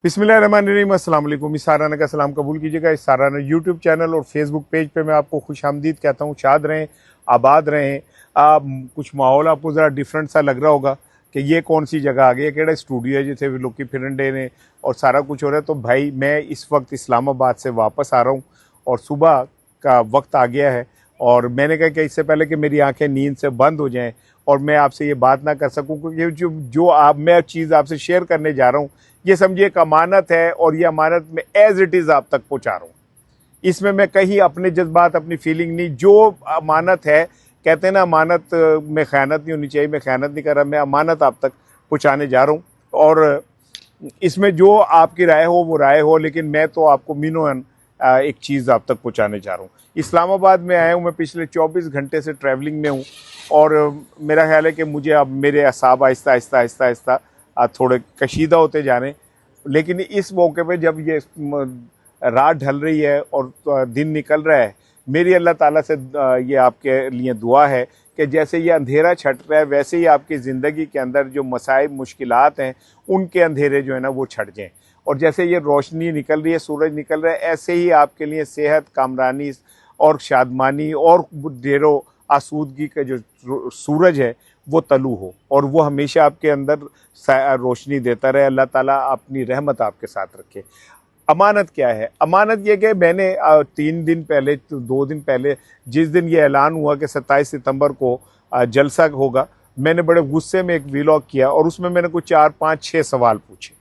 बिस्मिल्लाहिर्रहमानिर्रहीम, अस्सलाम वालेकुम। इस साराना का सलाम कबूल कीजिएगा। इस साराना यूट्यूब चैनल और फेसबुक पेज पे मैं आपको खुशामदीद कहता हूँ। शाद रहें, आबाद रहें। आप कुछ माहौल आपको ज़रा डिफरेंट सा लग रहा होगा कि ये कौन सी जगह आ गई है, केड़ा स्टूडियो है जिसे लोग की फिरंडे ने और सारा कुछ हो रहा है। तो भाई मैं इस वक्त इस्लामाबाद से वापस आ रहा हूँ और सुबह का वक्त आ गया है और मैंने कहा कि इससे पहले कि मेरी आंखें नींद से बंद हो जाएं और मैं आपसे ये बात ना कर सकूं, क्योंकि जो आप मैं चीज़ आपसे शेयर करने जा रहा हूँ ये समझिए एक अमानत है और ये अमानत मैं एज इट इज़ आप तक पहुँचा रहा हूँ। इसमें मैं कहीं अपने जज्बात, अपनी फीलिंग नहीं, जो अमानत है, कहते हैं ना अमानत में ख़यानत नहीं होनी चाहिए, मैं ख़यानत नहीं कर रहा, मैं अमानत आप तक पहुँचाने जा रहा हूँ। और इसमें जो आपकी राय हो वो राय हो, लेकिन मैं तो आपको मीनोन एक चीज़ आप तक पहुँचाने जा रहा हूँ। इस्लामाबाद में आया हूँ मैं, पिछले 24 घंटे से ट्रैवलिंग में हूँ और मेरा ख्याल है कि मुझे अब मेरे असाब आहिस्ता आहिस्ता आहिस्ता आहिस्ता थोड़े कशीदा होते जा रहे हैं। लेकिन इस मौके पे जब ये रात ढल रही है और दिन निकल रहा है, मेरी अल्लाह ताला से ये आपके लिए दुआ है कि जैसे ये अंधेरा छट रहा है वैसे ही आपकी ज़िंदगी के अंदर जो मसाइब मुश्किलात हैं उनके अंधेरे जो है ना वो छट जाएँ, और जैसे ये रोशनी निकल रही है, सूरज निकल रहा है, ऐसे ही आपके लिए सेहत, कामरानी और शादमानी और ढेरों आसूदगी का जो सूरज है वो तलू हो और वो हमेशा आपके अंदर रोशनी देता रहे। अल्लाह ताला अपनी रहमत आपके साथ रखे। अमानत क्या है? अमानत ये कि मैंने 3 दिन पहले, 2 दिन पहले, जिस दिन ये ऐलान हुआ कि 27 सितंबर को जलसा होगा, मैंने बड़े गुस्से में एक व्लॉग किया और उसमें मैंने कुछ 4, 5, 6 सवाल पूछे।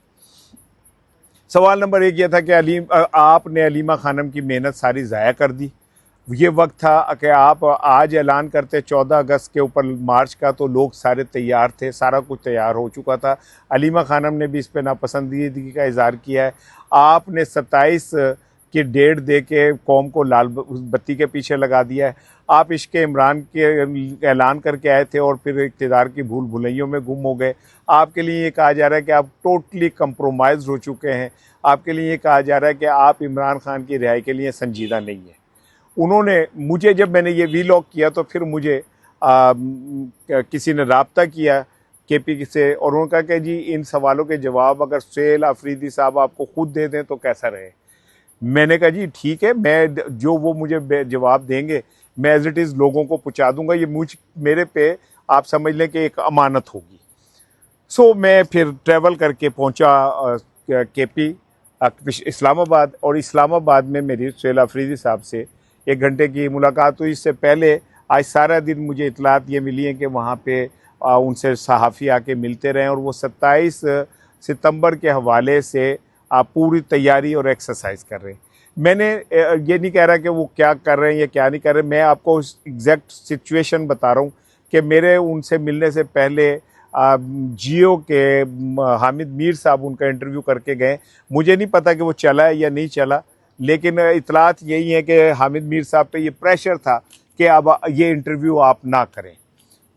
सवाल नंबर 1 ये था कि आपने अलीमा खानम की मेहनत सारी ज़ाया कर दी। ये वक्त था कि आप आज ऐलान करते 14 अगस्त के ऊपर मार्च का, तो लोग सारे तैयार थे, सारा कुछ तैयार हो चुका था। अलीमा खानम ने भी इस पर नापसंदीदगी का इज़हार किया है। आपने 27 की डेट दे के कौम को लाल बत्ती के पीछे लगा दिया है। आप इश्क इमरान के ऐलान करके आए थे और फिर इक़्तिदार की भूल भुलैयों में गुम हो गए। आपके लिए ये कहा जा रहा है कि आप टोटली कंप्रोमाइज़ हो चुके हैं। आपके लिए ये कहा जा रहा है कि आप इमरान खान की रिहाई के लिए संजीदा नहीं है। उन्होंने मुझे, जब मैंने ये वीलॉग किया तो फिर मुझे किसी ने राब्ता किया केपी से और उन्होंने कहा कि जी इन सवालों के जवाब अगर सुहेल आफरीदी साहब आपको खुद दे दें तो कैसा रहे। मैंने कहा जी ठीक है, मैं जो वो मुझे जवाब देंगे मैं एज इट इज़ लोगों को पहुँचा दूंगा। ये मेरे पे आप समझ लें कि एक अमानत होगी। सो मैं फिर ट्रैवल करके पहुँचा केपी इस्लामाबाद, और इस्लामाबाद में मेरी सुहेल आफरीदी साहब से 1 घंटे की मुलाकात हुई। इससे पहले आज सारा दिन मुझे इतलात ये मिली है कि वहाँ पे उनसे सहाफ़ी आके मिलते रहे और वो 27 सितंबर के हवाले से पूरी तैयारी और एक्सरसाइज कर रहे हैं। मैंने ये नहीं कह रहा कि वो क्या कर रहे हैं या क्या नहीं कर रहे, मैं आपको एग्जैक्ट सिचुएशन बता रहा हूँ कि मेरे उनसे मिलने से पहले जियो के हामिद मीर साहब उनका इंटरव्यू करके गए। मुझे नहीं पता कि वो चला है या नहीं चला, लेकिन इतलात यही है कि हामिद मीर साहब पे ये प्रेशर था कि अब ये इंटरव्यू आप ना करें।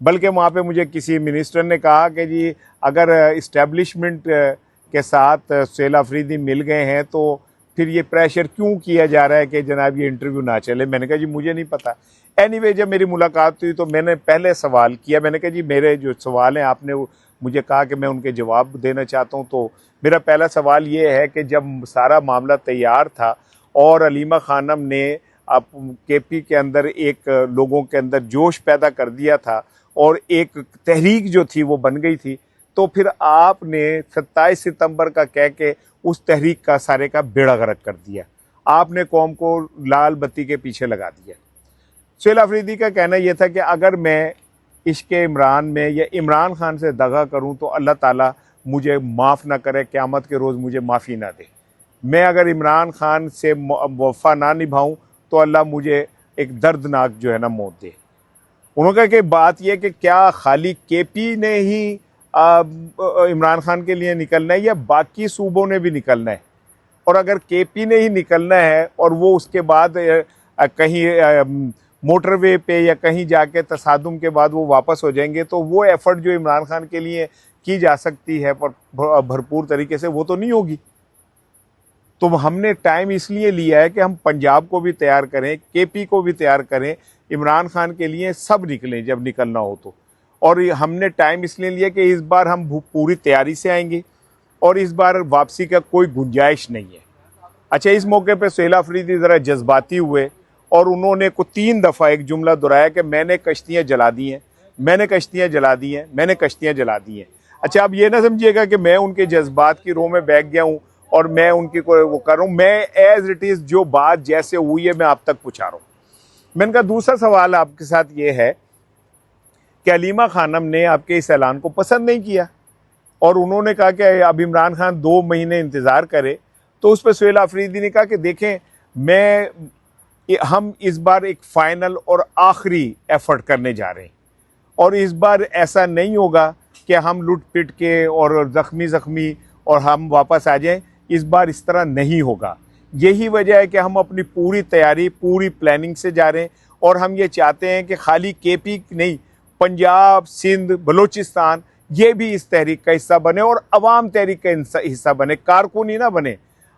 बल्कि वहाँ पे मुझे किसी मिनिस्टर ने कहा कि जी अगर इस्टेब्लिशमेंट के साथ सुहेल आफरीदी मिल गए हैं तो फिर ये प्रेशर क्यों किया जा रहा है कि जनाब ये इंटरव्यू ना चले। मैंने कहा जी मुझे नहीं पता। एनीवे, जब मेरी मुलाकात हुई तो मैंने पहले सवाल किया, मैंने कहा जी मेरे जो सवाल हैं आपने मुझे कहा कि मैं उनके जवाब देना चाहता हूँ। तो मेरा पहला सवाल ये है कि जब सारा मामला तैयार था और अलीमा खानम ने अब केपी के अंदर एक लोगों के अंदर जोश पैदा कर दिया था और एक तहरीक जो थी वो बन गई थी, तो फिर आपने 27 सितंबर का कह के उस तहरीक का सारे का बेड़ा गर्क कर दिया। आपने कौम को लाल बत्ती के पीछे लगा दिया। सुहेल आफरीदी का कहना यह था कि अगर मैं इश्क इमरान में या इमरान खान से दगा करूं तो अल्लाह ताला मुझे माफ़ ना करे, क़यामत के रोज़ मुझे माफ़ी ना दे। मैं अगर इमरान खान से वफ़ा ना निभाऊं तो अल्लाह मुझे एक दर्दनाक जो है ना मौत दे। उन्होंने कहा कि बात यह कि क्या खाली केपी ने ही इमरान खान के लिए निकलना है या बाकी सूबों ने भी निकलना है, और अगर केपी ने ही निकलना है और वो उसके बाद कहीं मोटरवे पे या कहीं जाके तसादुम के बाद वो वापस हो जाएंगे तो वो एफर्ट जो इमरान खान के लिए की जा सकती है पर भरपूर तरीके से वो तो नहीं होगी। तो हमने टाइम इसलिए लिया है कि हम पंजाब को भी तैयार करें, केपी को भी तैयार करें, इमरान खान के लिए सब निकलें जब निकलना हो तो। और हमने टाइम इसलिए लिया कि इस बार हम पूरी तैयारी से आएंगे। और इस बार वापसी का कोई गुंजाइश नहीं है। अच्छा, इस मौके पे सुहेल अफरीदी ज़रा जज्बाती हुए और उन्होंने को 3 दफ़ा एक जुमला दोहराया कि मैंने कश्तियाँ जला दी हैं, मैंने कश्तियाँ जला दी हैं, मैंने कश्तियाँ जला दी हैं। अच्छा, आप ये ना समझिएगा कि मैं उनके जज्बात की रो में बैठ गया हूँ और मैं उनकी को वो कर रहा हूँ। मैं एज इट इज़ जो बात जैसे हुई है मैं आप तक पहुँचा रहा हूँ। मैंने कहा दूसरा सवाल आपके साथ ये है कि अलीमा खानम ने आपके इस ऐलान को पसंद नहीं किया और उन्होंने कहा कि अब इमरान खान 2 महीने इंतज़ार करे। तो उस पर सुहेल अफरीदी ने कहा कि देखें, हम इस बार एक फ़ाइनल और आखिरी एफर्ट करने जा रहे हैं और इस बार ऐसा नहीं होगा कि हम लुट पिट के और ज़ख्मी और हम वापस आ जाएं। इस बार इस तरह नहीं होगा। यही वजह है कि हम अपनी पूरी तैयारी, पूरी प्लानिंग से जा रहे हैं और हम ये चाहते हैं कि खाली केपी नहीं, पंजाब, सिंध, बलूचिस्तान ये भी इस तहरीक का हिस्सा बने और अवाम तहरीक का हिस्सा बने, कारकुन ही ना बने,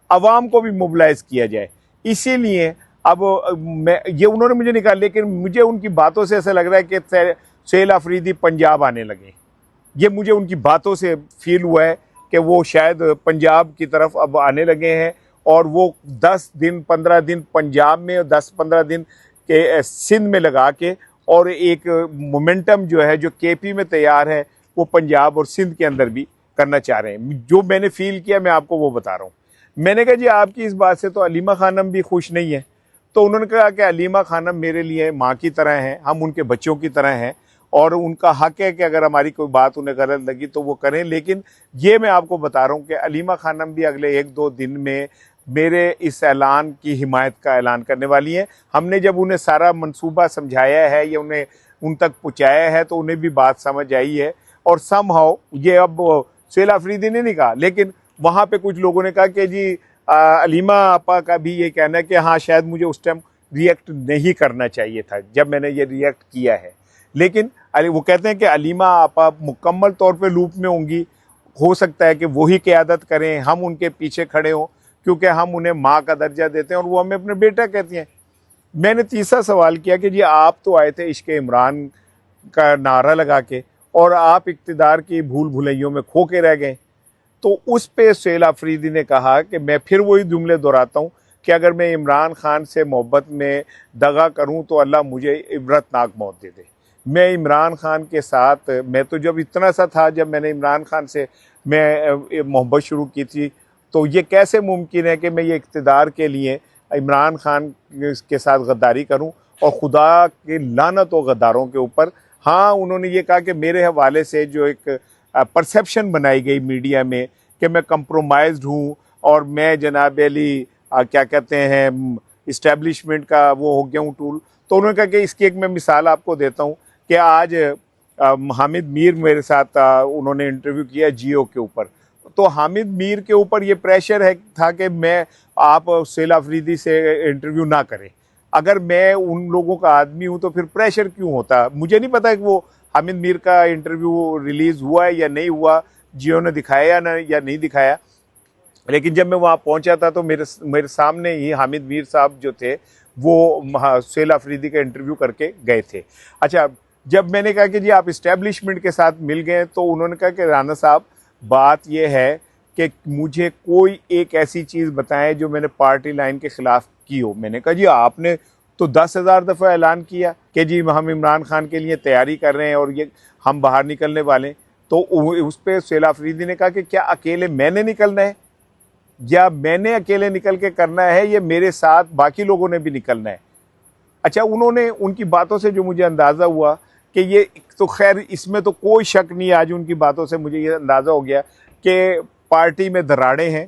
अवाम को भी मोबिलाइज किया जाए। इसीलिए अब ये उन्होंने मुझे निकाला, लेकिन मुझे उनकी बातों से ऐसा लग रहा है कि सुहेल अफरीदी पंजाब आने लगे। ये मुझे उनकी बातों से फील हुआ है कि वो शायद पंजाब की तरफ अब आने लगे हैं और वो 10 दिन 15 दिन पंजाब में और 10-15 दिन के सिंध में लगा के और एक मोमेंटम जो है जो केपी में तैयार है वो पंजाब और सिंध के अंदर भी करना चाह रहे हैं। जो मैंने फील किया मैं आपको वो बता रहा हूँ। मैंने कहा जी आपकी इस बात से तो अलीमा खानम भी खुश नहीं है। तो उन्होंने कहा कि अलीमा खानम मेरे लिए माँ की तरह हैं, हम उनके बच्चों की तरह हैं और उनका हक है कि अगर हमारी कोई बात उन्हें गलत लगी तो वो करें। लेकिन ये मैं आपको बता रहा हूँ कि अलीमा खानम भी अगले 1-2 दिन में मेरे इस ऐलान की हिमायत का ऐलान करने वाली हैं। हमने जब उन्हें सारा मंसूबा समझाया है या उन्हें उन तक पहुँचाया है तो उन्हें भी बात समझ आई है और समहाउ ये अब सुहेल अफरीदी ने नहीं कहा, लेकिन वहाँ पे कुछ लोगों ने कहा कि जी अलीमा आपा का भी ये कहना है कि हाँ शायद मुझे उस टाइम रिएक्ट नहीं करना चाहिए था जब मैंने ये रिएक्ट किया है। लेकिन वो कहते हैं कि अलीमा आपा मुकम्मल तौर पे लूप में होंगी, हो सकता है कि वही क़यादत करें, हम उनके पीछे खड़े हों क्योंकि हम उन्हें माँ का दर्जा देते हैं और वो हमें अपने बेटा कहती हैं। मैंने तीसरा सवाल किया कि जी आप तो आए थे इश्क़ इमरान का नारा लगा के और आप इक़्तिदार की भूल भुलैयों में खो के रह गए। तो उस पे सुहेल अफरीदी ने कहा कि मैं फिर वही जुमले दोहराता हूँ कि अगर मैं इमरान खान से मोहब्बत में दगा करूँ तो अल्लाह मुझे इबरतनाक मौत दे दे। मैं इमरान खान के साथ, मैं तो जब इतना सा था जब मैंने इमरान खान से मैं मोहब्बत शुरू की थी, तो ये कैसे मुमकिन है कि मैं ये इक़्तिदार के लिए इमरान खान के साथ गद्दारी करूँ और खुदा की लानत हो गद्दारों के ऊपर। हाँ, उन्होंने ये कहा कि मेरे हवाले से जो एक परसेप्शन बनाई गई मीडिया में कि मैं कंप्रोमाइज्ड हूँ और मैं जनाब अली क्या कहते हैं इस्टेब्लिशमेंट का वो हो गया हूँ टूल। तो उन्होंने कहा कि इसकी एक मैं मिसाल आपको देता हूँ कि आज हामिद मीर मेरे साथ उन्होंने इंटरव्यू किया जियो के ऊपर। तो हामिद मीर के ऊपर ये प्रेशर है था कि मैं आप सुहेल अफरीदी से इंटरव्यू ना करें। अगर मैं उन लोगों का आदमी हूँ तो फिर प्रेशर क्यों होता। मुझे नहीं पता कि वो हामिद मीर का इंटरव्यू रिलीज़ हुआ है या नहीं हुआ, जियो ने दिखाया या नहीं दिखाया, लेकिन जब मैं वहाँ पहुँचा था तो मेरे सामने ही हामिद मीर साहब जो थे वो सुहेल अफरीदी का इंटरव्यू करके गए थे। अच्छा, जब मैंने कहा कि जी आप इस्टेब्लिशमेंट के साथ मिल गए तो उन्होंने कहा कि राना साहब बात यह है कि मुझे कोई एक ऐसी चीज़ बताएं जो मैंने पार्टी लाइन के ख़िलाफ़ की हो। मैंने कहा जी आपने तो 10,000 दफ़ा ऐलान किया कि जी हम इमरान खान के लिए तैयारी कर रहे हैं और ये हम बाहर निकलने वाले। तो उस पर सुहेल अफरीदी ने कहा कि क्या अकेले मैंने निकलना है या मैंने अकेले निकल के करना है, ये मेरे साथ बाकी लोगों ने भी निकलना है। अच्छा, उन्होंने उनकी बातों से जो मुझे अंदाज़ा हुआ कि ये तो खैर इसमें तो कोई शक नहीं, आज उनकी बातों से मुझे ये अंदाज़ा हो गया कि पार्टी में दराड़े हैं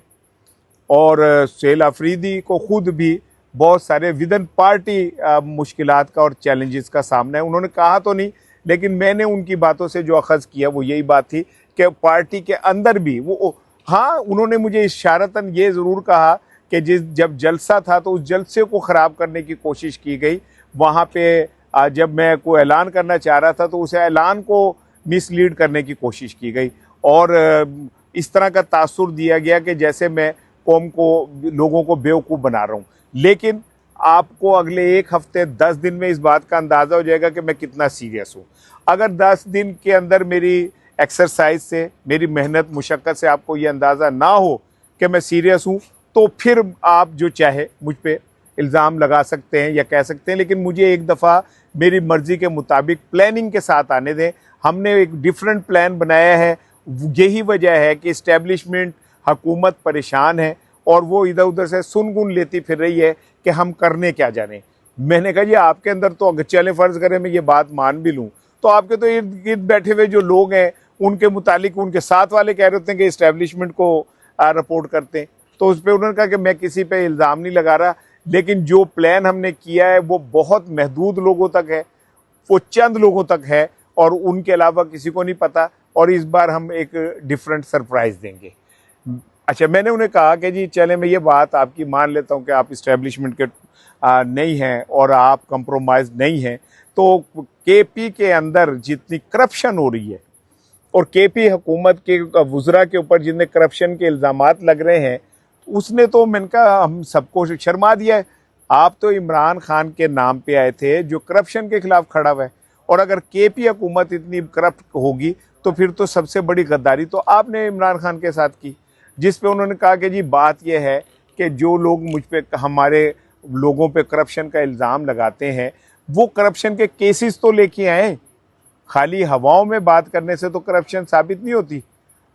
और सुहेल अफरीदी को ख़ुद भी बहुत सारे विदन पार्टी मुश्किलात का और चैलेंजेस का सामना है। उन्होंने कहा तो नहीं, लेकिन मैंने उनकी बातों से जो अखज़ किया वो यही बात थी कि पार्टी के अंदर भी वो, हाँ, उन्होंने मुझे इशारतन ये ज़रूर कहा कि जब जलसा था तो उस जलसे को ख़राब करने की कोशिश की गई। वहाँ पे जब मैं कोई ऐलान करना चाह रहा था तो उस ऐलान को मिसलीड करने की कोशिश की गई और इस तरह का तासुर दिया गया कि जैसे मैं कौम को, लोगों को बेवकूफ़ बना रहा हूँ। लेकिन आपको अगले 1 हफ्ते 10 दिन में इस बात का अंदाज़ा हो जाएगा कि मैं कितना सीरियस हूँ। अगर 10 दिन के अंदर मेरी एक्सरसाइज से, मेरी मेहनत मुशक्क़त से आपको ये अंदाज़ा ना हो कि मैं सीरियस हूँ, तो फिर आप जो चाहे मुझ पे इल्ज़ाम लगा सकते हैं या कह सकते हैं, लेकिन मुझे एक दफ़ा मेरी मर्ज़ी के मुताबिक प्लानिंग के साथ आने दें। हमने एक डिफरेंट प्लान बनाया है। यही वजह है कि इस्टेब्लिशमेंट, हुकूमत परेशान है और वो इधर उधर से सुनगुन लेती फिर रही है कि हम करने क्या जाने। मैंने कहा जी आपके अंदर तो अगर चले फ़र्ज़ करें मैं ये बात मान भी लूँ, तो आपके तो इर्द गिर्द बैठे हुए जो लोग हैं उनके मुतालिक उनके साथ वाले कह रहे होते हैं कि इस्टेब्लिशमेंट को रिपोर्ट करते हैं। तो उस पर उन्होंने कहा कि मैं किसी पे इल्ज़ाम नहीं लगा रहा, लेकिन जो प्लान हमने किया है वो बहुत महदूद लोगों तक है, वो चंद लोगों तक है और उनके अलावा किसी को नहीं पता, और इस बार हम एक डिफरेंट सरप्राइज़ देंगे। अच्छा, मैंने उन्हें कहा कि जी चले मैं ये बात आपकी मान लेता हूँ कि आप इस्टेब्लिशमेंट के नहीं हैं और आप कंप्रोमाइज़ नहीं हैं, तो केपी के अंदर जितनी करप्शन हो रही है और केपी हुकूमत के वज़रा के ऊपर जितने करप्शन के इल्ज़ामात लग रहे हैं, उसने तो मैंने कहा हम सबको शर्मा दिया है। आप तो इमरान खान के नाम पे आए थे जो करप्शन के खिलाफ खड़ा हुआ है, और अगर केपी हुकूमत इतनी करप्ट होगी तो फिर तो सबसे बड़ी गद्दारी तो आपने इमरान खान के साथ की। जिस पे उन्होंने कहा कि जी बात यह है कि जो लोग मुझ पे, हमारे लोगों पे करप्शन का इल्ज़ाम लगाते हैं, वो करप्शन के केसेस तो लेके आए। खाली हवाओं में बात करने से तो करप्शन साबित नहीं होती।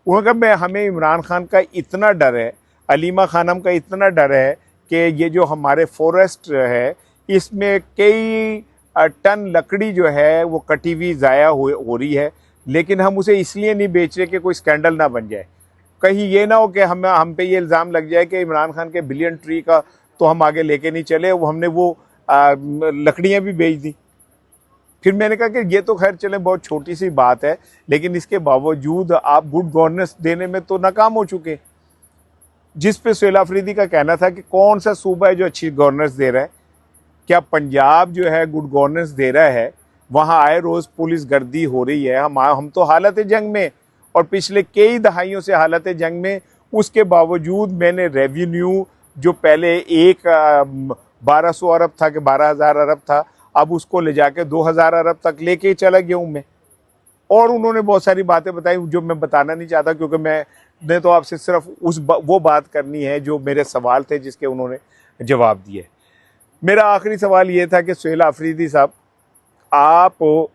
उन्होंने कहा हमें इमरान खान का इतना डर है, अलीमा खानम का इतना डर है कि ये जो हमारे फॉरेस्ट है इसमें कई टन लकड़ी जो है वो कटी हुई ज़ाया हो रही है, लेकिन हम उसे इसलिए नहीं बेच रहे कि कोई स्कैंडल ना बन जाए। कहीं ये ना हो कि हम पे ये इल्ज़ाम लग जाए कि इमरान खान के बिलियन ट्री का तो हम आगे लेके नहीं चले, वो हमने वो लकड़ियाँ भी बेच दी। फिर मैंने कहा कि ये तो खैर चले बहुत छोटी सी बात है, लेकिन इसके बावजूद आप गुड गवर्नेंस देने में तो नाकाम हो चुके। जिस पे सुहेल अफरीदी का कहना था कि कौन सा सूबा है जो अच्छी गवर्नेंस दे रहा है, क्या पंजाब जो है गुड गवर्नेंस दे रहा है? वहाँ आए रोज़ पुलिस गर्दी हो रही है, हम तो हालत जंग में, और पिछले कई दहाइयों से हालत जंग में। उसके बावजूद मैंने रेवेन्यू जो पहले 1200 अरब था कि 12,000 अरब था, अब उसको ले जाके 2,000 अरब तक लेके चला गया हूँ मैं। और उन्होंने बहुत सारी बातें बताई जो मैं बताना नहीं चाहता, क्योंकि मैंने तो आपसे सिर्फ वो बात करनी है जो मेरे सवाल थे जिसके उन्होंने जवाब दिए। मेरा आखिरी सवाल ये था कि सुहेल अफरीदी साहब, आप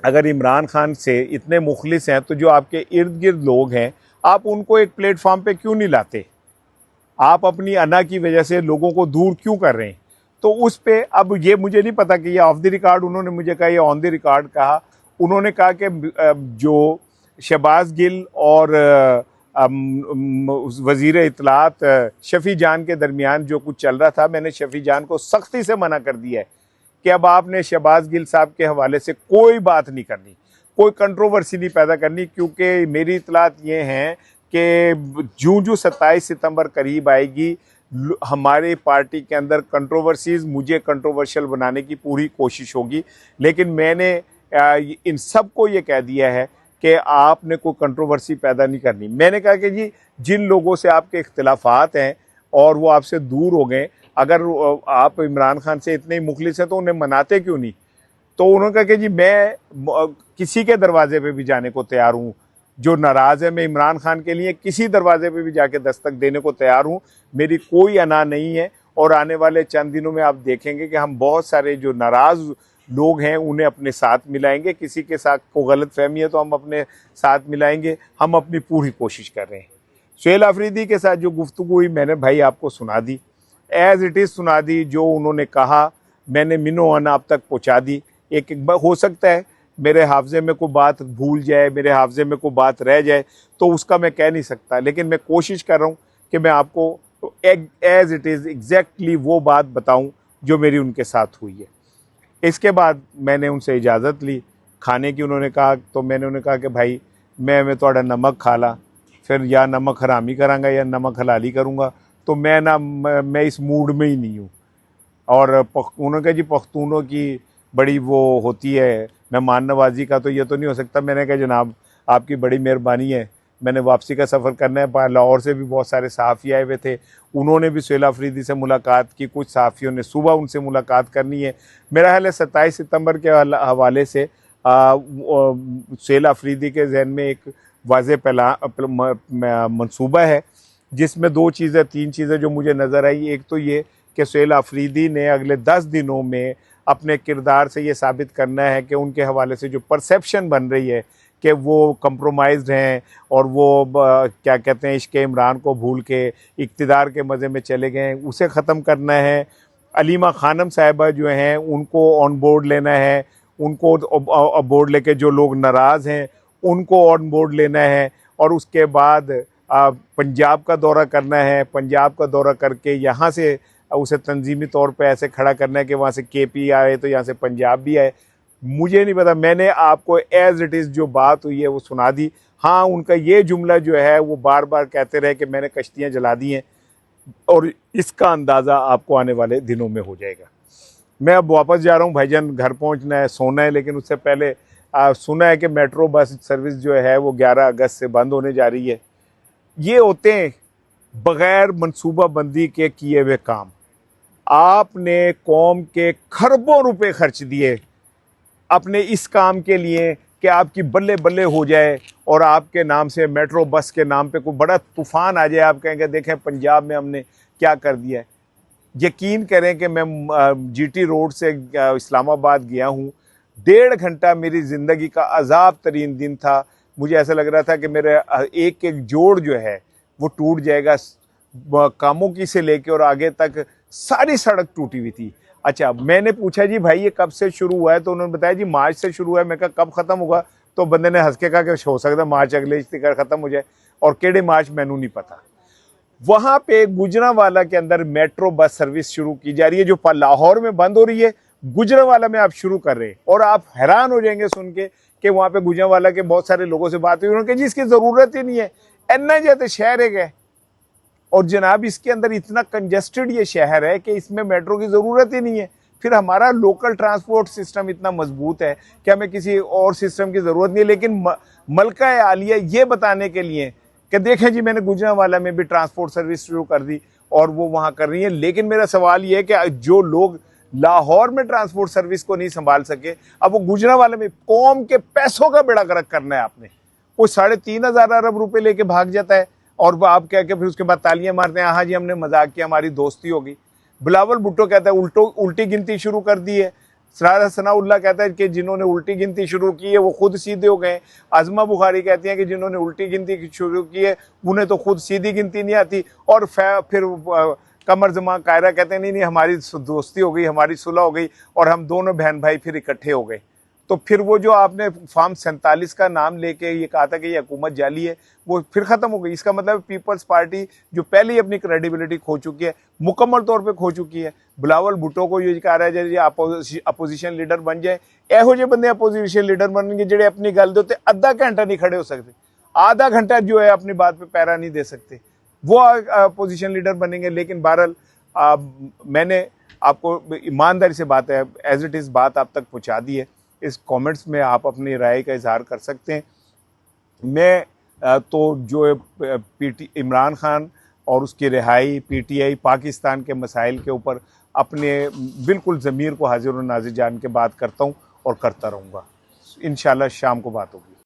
अगर इमरान खान से इतने मुखलिस हैं तो जो आपके इर्द गिर्द लोग हैं आप उनको एक प्लेटफॉर्म पे क्यों नहीं लाते? आप अपनी अना की वजह से लोगों को दूर क्यों कर रहे हैं? तो उस पे अब ये मुझे नहीं पता कि ये ऑफ द रिकॉर्ड उन्होंने मुझे कहा या ऑन द रिकॉर्ड कहा। उन्होंने कहा कि जो शहबाज गिल और वज़ीर इत्तलात शफ़ी जान के दरमियान जो कुछ चल रहा था, मैंने शफ़ी जान को सख्ती से मना कर दिया है कि अब आपने शहबाज गिल साहब के हवाले से कोई बात नहीं करनी, कोई कंट्रोवर्सी नहीं पैदा करनी, क्योंकि मेरी इत्तलात ये हैं कि जूँ 27 सितंबर करीब आएगी, हमारे पार्टी के अंदर कंट्रोवर्सीज़, मुझे कंट्रोवर्शियल बनाने की पूरी कोशिश होगी। लेकिन मैंने इन सब को ये कह दिया है कि आपने कोई कंट्रोवर्सी पैदा नहीं करनी। मैंने कहा कि जी जिन लोगों से आपके इख्तिलाफात हैं और वो आपसे दूर हो गए, अगर आप इमरान खान से इतने मुखलिस हैं तो उन्हें मनाते क्यों नहीं? तो उन्होंने कहा कि जी मैं किसी के दरवाजे पे भी जाने को तैयार हूँ, जो नाराज़ है मैं इमरान खान के लिए किसी दरवाजे पे भी जाके दस्तक देने को तैयार हूँ। मेरी कोई अना नहीं है, और आने वाले चंद दिनों में आप देखेंगे कि हम बहुत सारे जो नाराज़ लोग हैं उन्हें अपने साथ मिलाएंगे। किसी के साथ को गलत फहमी है तो हम अपने साथ मिलाएंगे। हम अपनी पूरी कोशिश कर रहे हैं। सुहेल अफरीदी के साथ जो गुफ्तगू हुई मैंने भाई आपको सुना दी, एज़ इट इज़ सुना दी। जो उन्होंने कहा मैंने मिनो अन आप तक पहुँचा दी। एक हो सकता है मेरे हाफजे में कोई बात भूल जाए, मेरे हाफजे में कोई बात रह जाए, तो उसका मैं कह नहीं सकता, लेकिन मैं कोशिश कर रहा हूँ कि मैं आपको एज़ इट इज़ एग्जैक्टली वो बात बताऊँ जो मेरी उनके साथ हुई है। इसके बाद मैंने उनसे इजाज़त ली खाने की। उन्होंने कहा, तो मैंने उन्हें कहा कि भाई मैं थोड़ा नमक खा ला, फिर या नमक हरामी करांगा या नमक हलाली करूँगा, तो मैं इस मूड में ही नहीं हूँ। और उन्होंने कहा जी पख्तूनों की बड़ी वो होती है मेहमान नवाजी का, तो ये तो नहीं हो सकता। मैंने कहा जनाब आपकी बड़ी मेहरबानी है, मैंने वापसी का सफ़र करना है। लाहौर से भी बहुत सारे सहाफ़ी आए हुए थे, उन्होंने भी सुहेल अफरीदी से मुलाकात की, कुछ सहाफ़ियों ने सुबह उनसे मुलाकात करनी है। मेरा ख्याल है 27 सितंबर के हवाले से सुहेल अफरीदी के जहन में एक वाज़े मंसूबा है, जिसमें तीन चीज़ें जो मुझे नज़र आई। एक तो ये कि सुहेल अफरीदी ने अगले 10 दिनों में अपने किरदार से ये साबित करना है कि उनके हवाले से जो परसेप्शन बन रही है कि वो कंप्रोमाइज़्ड हैं और वो क्या कहते हैं, इश्क़ इमरान को भूल के इक़्तिदार के मज़े में चले गए, उसे ख़त्म करना है। अलीमा खानम साहिबा जो हैं उनको ऑन बोर्ड लेना है, उनको बोर्ड लेके जो लोग नाराज़ हैं उनको ऑन बोर्ड लेना है। और उसके बाद पंजाब का दौरा करना है। पंजाब का दौरा करके यहाँ से उसे तंजीमी तौर पे ऐसे खड़ा करना है कि वहाँ से केपी आए तो यहाँ से पंजाब भी आए। मुझे नहीं पता, मैंने आपको एज़ इट इज़ जो बात हुई है वो सुना दी। हाँ, उनका ये जुमला जो है वो बार बार कहते रहे कि मैंने कश्तियाँ जला दी हैं, और इसका अंदाज़ा आपको आने वाले दिनों में हो जाएगा। मैं अब वापस जा रहा हूँ भाईजान, घर पहुँचना है, सोना है, लेकिन उससे पहले सुना है कि मेट्रो बस सर्विस जो है वो 11 अगस्त से बंद होने जा रही है। ये होते हैं बग़ैर मनसूबा बंदी के किए हुए काम। आपने कौम के खरबों रुपए खर्च दिए अपने इस काम के लिए कि आपकी बल्ले बल्ले हो जाए और आपके नाम से, मेट्रो बस के नाम पे कोई बड़ा तूफ़ान आ जाए। आप कहेंगे देखें पंजाब में हमने क्या कर दिया है। यकीन करें कि मैं जीटी रोड से इस्लामाबाद गया हूँ, 1.5 घंटा मेरी ज़िंदगी का अजाब तरीन दिन था। मुझे ऐसा लग रहा था कि मेरे एक एक जोड़ जो है वो टूट जाएगा। कामों की से लेके और आगे तक सारी सड़क टूटी हुई थी। अच्छा, मैंने पूछा जी भाई ये कब से शुरू हुआ है, तो उन्होंने बताया जी मार्च से शुरू हुआ है। मैं कहा कब ख़त्म होगा, तो बंदे ने हंस के कहा कि हो सकता है मार्च अगले तक ख़त्म हो जाए, और केड़े मार्च मैनू नहीं पता। वहाँ पे गुजरांवाला के अंदर मेट्रो बस सर्विस शुरू की जा रही है, जो लाहौर में बंद हो रही है, गुजरांवाला में आप शुरू कर रहे हैं। और आप हैरान हो जाएंगे सुन के कि वहाँ पे गुजरांवाला के बहुत सारे लोगों से बात हुई, उन्होंने कहा जी इसकी ज़रूरत ही नहीं है, इतना जाते शहर है गए। और जनाब इसके अंदर इतना कंजेस्टेड ये शहर है कि इसमें मेट्रो की ज़रूरत ही नहीं है। फिर हमारा लोकल ट्रांसपोर्ट सिस्टम इतना मजबूत है कि हमें किसी और सिस्टम की ज़रूरत नहीं है। लेकिन मलका आलिया ये बताने के लिए कि देखें जी मैंने गुजरांवाला में भी ट्रांसपोर्ट सर्विस शुरू कर दी और वो वहाँ कर रही है। लेकिन मेरा सवाल ये है कि जो लोग लाहौर में ट्रांसपोर्ट सर्विस को नहीं संभाल सके, अब वो गुजरांवाला में कौम के पैसों का बेड़ा गर्क करना है आपने। कोई 3,500 अरब रुपए लेके भाग जाता है और आप कह के फिर उसके बाद तालियां मारते हैं, हाँ जी हमने मजाक किया, हमारी दोस्ती होगी। बिलावल भुट्टो कहता है उल्टी गिनती शुरू कर दी है। सनाउल्लाह कहता है कि जिन्होंने उल्टी गिनती शुरू की है वो खुद सीधे हो गए। आजमा बुखारी कहती हैं कि जिन्होंने उल्टी गिनती शुरू की है उन्हें तो खुद सीधी गिनती नहीं आती। और फिर कमर जमा कायरा कहते हैं नहीं हमारी दोस्ती हो गई, हमारी सुलह हो गई और हम दोनों बहन भाई फिर इकट्ठे हो गए। तो फिर वो जो आपने फॉर्म 47 का नाम लेके ये कहा था कि ये हुकूमत जाली है, वो फिर ख़त्म हो गई। इसका मतलब पीपल्स पार्टी जो पहले ही अपनी क्रेडिबिलिटी खो चुकी है, मुकम्मल तौर पे खो चुकी है। बिलावल भुट्टो को ये कह रहा है जी अपोजिशन लीडर बन जाए। एहो जे बंदे अपोजिशन लीडर बनने जेडे अपनी गल दे आधा घंटा नहीं खड़े हो सकते, आधा घंटा जो है अपनी बात पे पैरा नहीं दे सकते, वो अपोजिशन लीडर बनेंगे। लेकिन बहरहाल मैंने आपको ईमानदारी से बात है एज इट इज़ बात आप तक पहुँचा दी है। इस कमेंट्स में आप अपनी राय का इजहार कर सकते हैं। मैं तो जो इमरान खान और उसकी रिहाई, पीटीआई, पाकिस्तान के मसाइल के ऊपर अपने बिल्कुल ज़मीर को हाजिर और नाज़िर जान के बात करता हूँ और करता रहूँगा। इंशाल्लाह शाम को बात होगी।